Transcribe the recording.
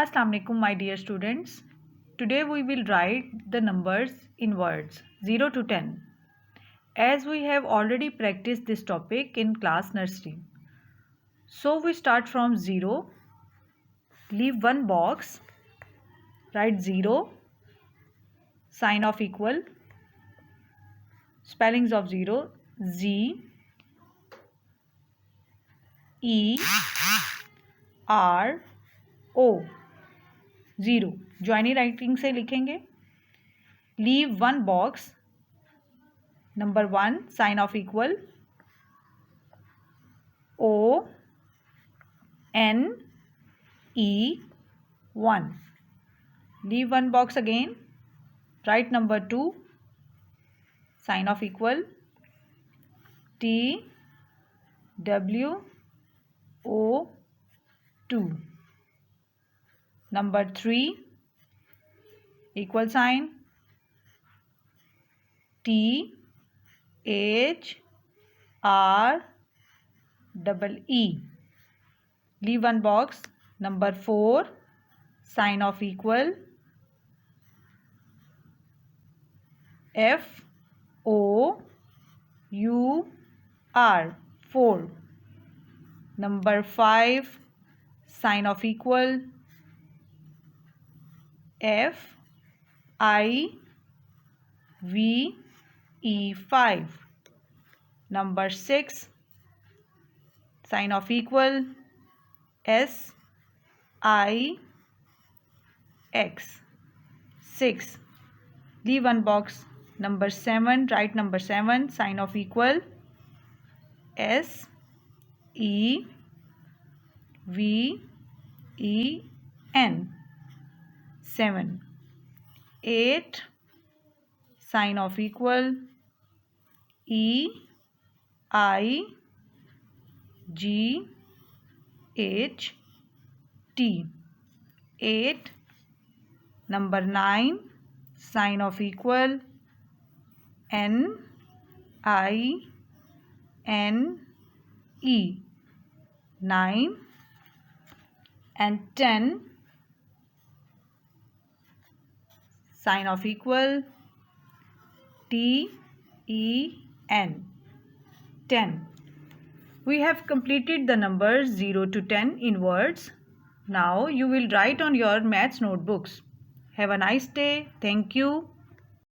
Assalamu alaikum my dear students. Today we will write the numbers in words 0 to 10. As we have already practiced this topic in class nursery. So we start from 0, leave one box, write 0, sign of equal, spellings of 0, Z E R O 0 ज्वाइनी writing से लिखेंगे. Leave one box, number 1 sign of equal O N E 1. Leave one box again, write number 2 sign of equal T W O 2. Number 3 equal sign T H R double E. Leave one box, number 4 sign of equal F O U R 4. Number 5 sign of equal F I V E 5. Number 6 sign of equal S I X 6. Leave one box, number 7, write number 7 sign of equal S E V E N 7. 8 sign of equal E I G H T 8. Number 9 sign of equal N I N E 9. And 10 sign of equal T E N 10. We have completed the numbers 0 to 10 in words. Now you will write on your maths notebooks. Have a nice day. Thank you.